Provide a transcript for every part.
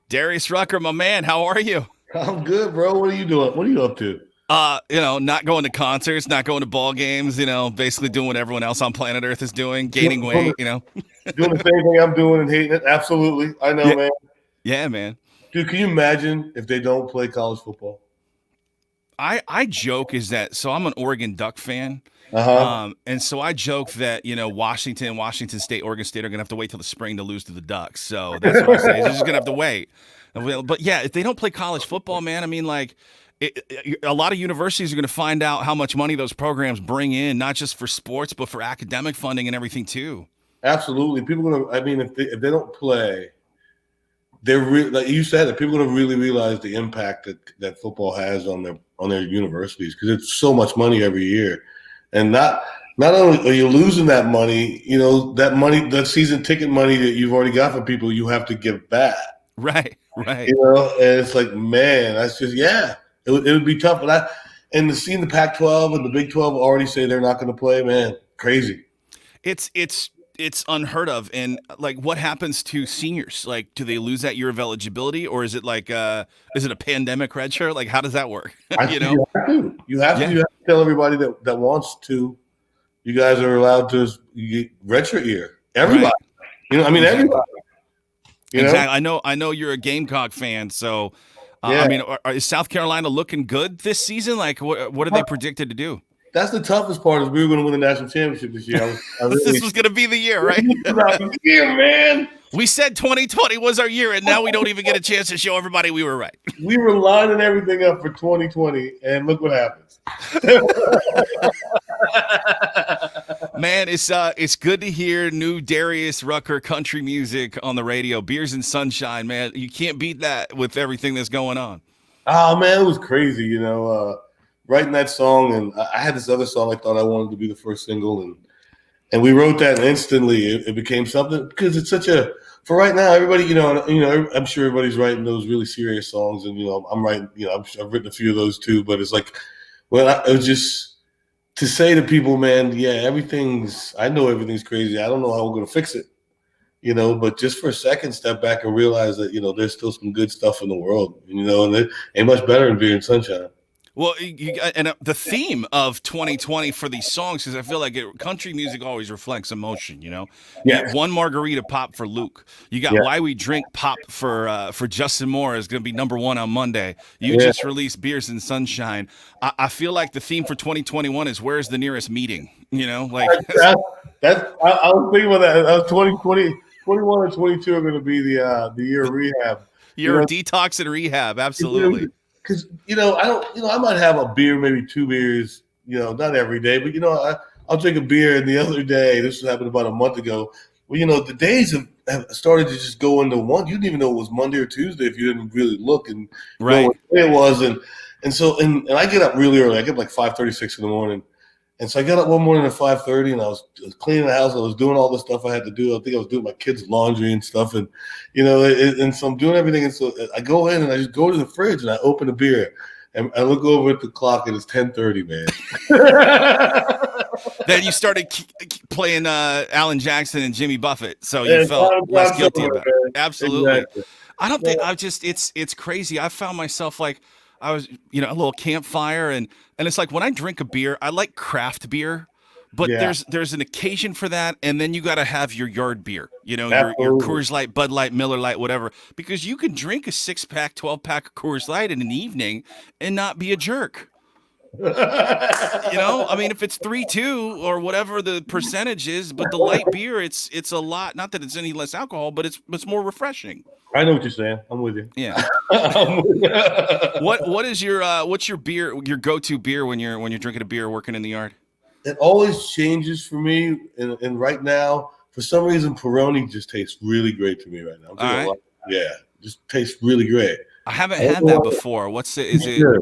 Darius Rucker, my man, how are you? I'm good, bro. What are you doing? What are you up to? Not going to concerts, not going to ball games, basically doing what everyone else on planet Earth is doing, Doing, gaining doing weight. doing the same thing I'm doing and hating it. Absolutely. I know, Yeah, man. yeah, man. Dude, can you imagine if they don't play college football? I joke is that so I'm an Oregon Duck fan. Uh-huh. And so I joke that, Washington State, Oregon State are gonna have to wait till the spring to lose to the Ducks. So that's what I say. They're just gonna have to wait. But yeah, if they don't play college football, man, I mean, like, a lot of universities are going to find out how much money those programs bring in, not just for sports, but for academic funding and everything too. Absolutely. People are gonna I mean, if they don't play, like you said, that people are gonna really realize the impact that football has on their universities because it's so much money every year. And not only are you losing that money, that season ticket money that you've already got from people, you have to give back. Right, right. And it's like, man, that's just it would be tough. And to see the Pac-12 and the Big 12 already say they're not going to play, man, crazy. It's unheard of. And like, what happens to seniors? Like, do they lose that year of eligibility, or is it like, is it a pandemic redshirt? Like, how does that work? I you think know? you have to. Yeah, You have to tell everybody that wants to. You guys are allowed to redshirt year. right. Everybody. I mean, Exactly. everybody. You know. Exactly. I know you're a Gamecock fan, so I Yeah. mean, is South Carolina looking good this season? Like, what are they predicted to do? That's the toughest part is we were going to win the national championship this year. I This really, was going to be the year, right? yeah, man. We said 2020 was our year, and now we don't even get a chance to show everybody we were right. We were lining everything up for 2020, and look what happens. Man, it's good to hear new Darius Rucker country music on the radio. Beers and Sunshine, man. You can't beat that with everything that's going on. Oh man, it was crazy. Writing that song, and I had this other song I thought I wanted to be the first single, and we wrote that, and instantly it became something because it's such a for right now. Everybody, I'm sure everybody's writing those really serious songs, and I'm writing. I've written a few of those too, but it's like, it was just to say to people, man, yeah, I know everything's crazy. I don't know how we're gonna fix it, but just for a second, step back and realize that there's still some good stuff in the world, and it ain't much better than being in sunshine. Well, the theme of 2020 for these songs, because I feel like country music always reflects emotion. You Yeah, got One Margarita Pop for Luke. You got yeah, Why We Drink Pop for Justin Moore is going to be #1 on Monday. You yeah. just released Beers and Sunshine. I feel like the theme for 2021 is where's the nearest meeting. Like I was thinking about that. I was 2020, 21 and 22 are going to be the year of rehab. You your know, detox and rehab, absolutely. because I don't, I might have a beer, maybe two beers, not every day, but I'll drink a beer. And the other day, this happened about a month ago. Well, the days have started to just go into one. You didn't even know it was Monday or Tuesday if you didn't really look and know Right. what day it was. And I get up really early. I get up like 5:36 in the morning. And so I got up one morning at 5:30, and I was cleaning the house. I was doing all the stuff I had to do. I think I was doing my kids' laundry and stuff, and and so I'm doing everything. And so I go in and I just go to the fridge and I open a beer, and I look over at the clock and it's 10:30, man. Then you started playing Alan Jackson and Jimmy Buffett, so you And felt less guilty somewhere, about it. man. Absolutely. Exactly. I don't Yeah. think it's crazy. I found myself like I was, a little campfire and it's like when I drink a beer, I like craft beer, but Yeah. there's an occasion for that, and then you got to have your yard beer, your Absolutely. Coors Light, Bud Light, Miller Light, whatever, because you can drink a 6-pack, 12-pack of Coors Light in an evening and not be a jerk. I mean, if it's 3-2 or whatever the percentage is, but the light beer, it's a lot. Not that it's any less alcohol, but it's more refreshing. I know what you're saying. I'm with you. Yeah. I'm with you. What's your beer, your go-to beer when you're drinking a beer working in the yard? It always changes for me, and right now, for some reason, Peroni just tastes really great to me right now. I'm All drinking right. a lot. Yeah, just tastes really great. I haven't had that before. What's it? Is it Good.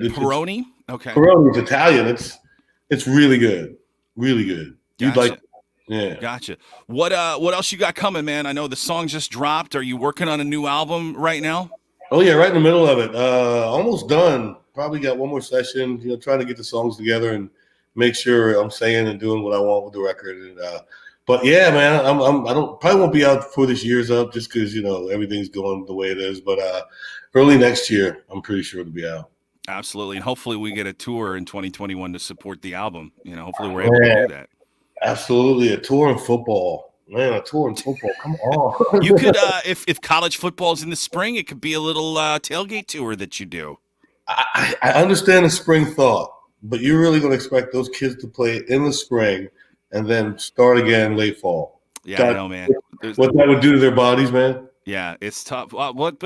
It's Peroni? Okay. Peroni. It's Italian. It's really good. Really good. You'd like, Gotcha. yeah. Gotcha. What else you got coming, man? I know the song just dropped. Are you working on a new album right now? Oh yeah, right in the middle of it. Almost done. Probably got one more session. Trying to get the songs together and make sure I'm saying and doing what I want with the record. And But yeah, man, I don't probably won't be out before this year's up just because everything's going the way it is. But early next year, I'm pretty sure to be out. Absolutely. And hopefully we get a tour in 2021 to support the album. Hopefully we're able to Man, do that. absolutely, a tour in football, man, a tour in football. Come on. You could, if college football's in the spring, it could be a little tailgate tour that you do. I understand the spring thought, but you're really going to expect those kids to play in the spring and then start again late fall. Yeah, I know, man. What that would do to their bodies, man. Yeah, it's tough. But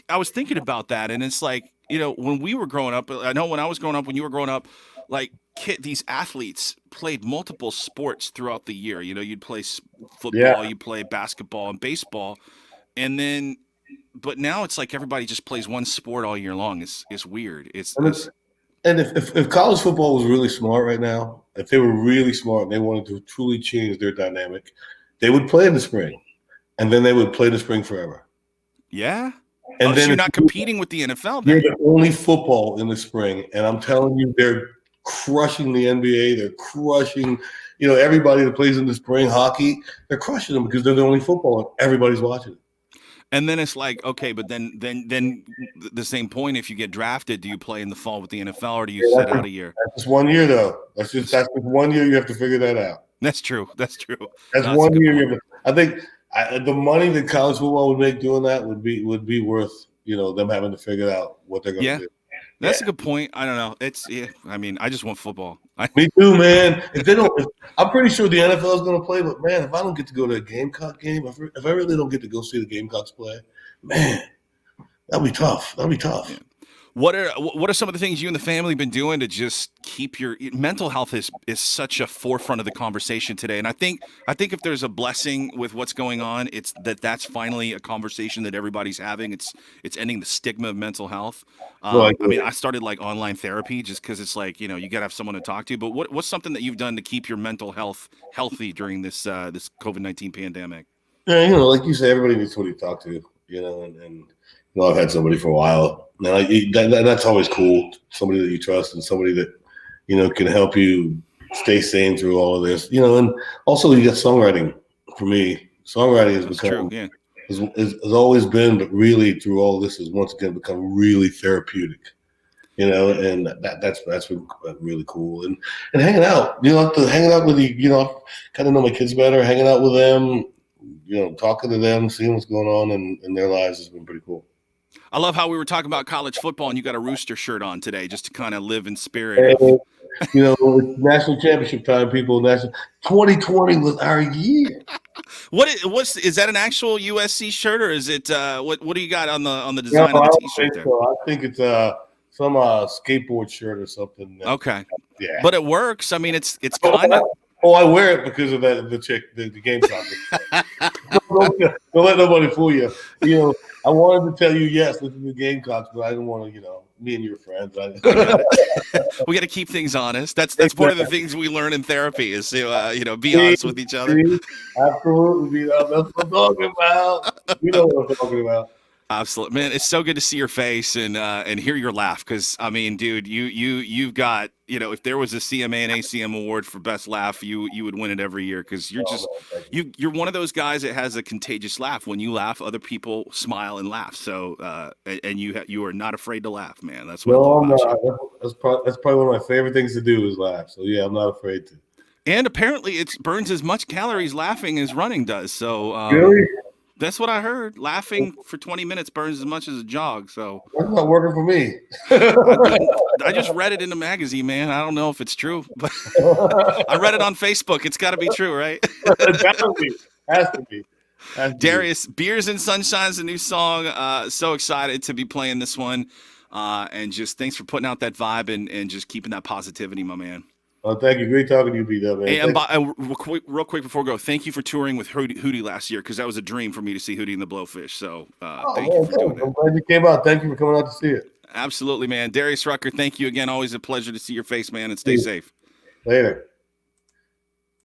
I was thinking about that, and it's like, when we were growing up, I know when I was growing up, when you were growing up, like these athletes played multiple sports throughout the year. You'd play football, you'd play basketball and baseball, and then, but now it's like everybody just plays one sport all year long. It's weird. And if college football was really smart right now, if they were really smart and they wanted to truly change their dynamic, they would play in the spring, and then they would play in the spring forever. Yeah. And then so you're not competing with the NFL then. You're the only football in the spring, and I'm telling you, they're crushing the NBA. They're crushing, everybody that plays in the spring hockey. They're crushing them because they're the only football, and everybody's watching it. And then it's like, okay, but then the same point, if you get drafted, do you play in the fall with the NFL or do you sit out a year? That's just 1 year, though. That's just 1 year. You have to figure that out. That's true. That's 1 year. I think the money that college football would make doing that would be worth them having to figure out what they're going to do. That's a good point. I don't know. I mean, I just want football. Me too, man. If they don't, I'm pretty sure the NFL is going to play. But man, if I don't get to go to a Gamecock game, if I really don't get to go see the Gamecocks play, man, that'll be tough. Yeah. What are some of the things you and the family been doing to just keep your mental health is such a forefront of the conversation today? And I think if there's a blessing with what's going on, it's that's finally a conversation that everybody's having. It's ending the stigma of mental health. I mean, I started like online therapy just because it's like, you got to have someone to talk to. But what's something that you've done to keep your mental health healthy during this this COVID-19 pandemic? Yeah, like you say, everybody needs somebody to talk to, and I've had somebody for a while. That's always cool. Somebody that you trust and somebody that, can help you stay sane through all of this. And also you got songwriting. For me, songwriting has become, has always been, but really through all of this has once again become really therapeutic. And that's been really cool. And hanging out, hanging out with you, kind of know my kids better, hanging out with them, talking to them, seeing what's going on in their lives has been pretty cool. I love how we were talking about college football and you got a Rooster shirt on today just to kind of live in spirit. It's national championship time, people. 2020 was our year. Is that an actual USC shirt or is it what do you got on the design of the t-shirt there? So. I think it's some skateboard shirt or something. Okay. Yeah. But it works. I mean it's kind of I wear it because of the chick, the game topic. Don't let nobody fool you. I wanted to tell you yes, this is the Gamecocks, but I didn't want to, me and your friends. We got to keep things honest. That's one of the things we learn in therapy is to be honest with each other. Absolutely, that's what I'm talking about. You know what I'm talking about. Absolutely, man. It's so good to see your face and hear your laugh because I mean, dude, you've got if there was a CMA and ACM award for best laugh, you would win it every year because you're just you're one of those guys that has a contagious laugh. When you laugh, other people smile and laugh. So and you are not afraid to laugh, man. That's what I love about you. That's probably one of my favorite things to do is laugh. So yeah, I'm not afraid to. And apparently, it burns as much calories laughing as running does. So really. That's what I heard. Laughing for 20 minutes burns as much as a jog. So that's not working for me. I just read it in a magazine, man. I don't know if it's true, but I read it on Facebook. It's got to be true, right? It has to be. Darius, Beers and Sunshine is a new song. So excited to be playing this one. And just thanks for putting out that vibe and just keeping that positivity, my man. Oh, thank you. Great talking to you, B-Dub, man. And real quick before we go, thank you for touring with Hootie last year because that was a dream for me to see Hootie and the Blowfish. So thank you for doing that. I'm glad you came out. Thank you for coming out to see it. Absolutely, man. Darius Rucker, thank you again. Always a pleasure to see your face, man, and stay safe. Later.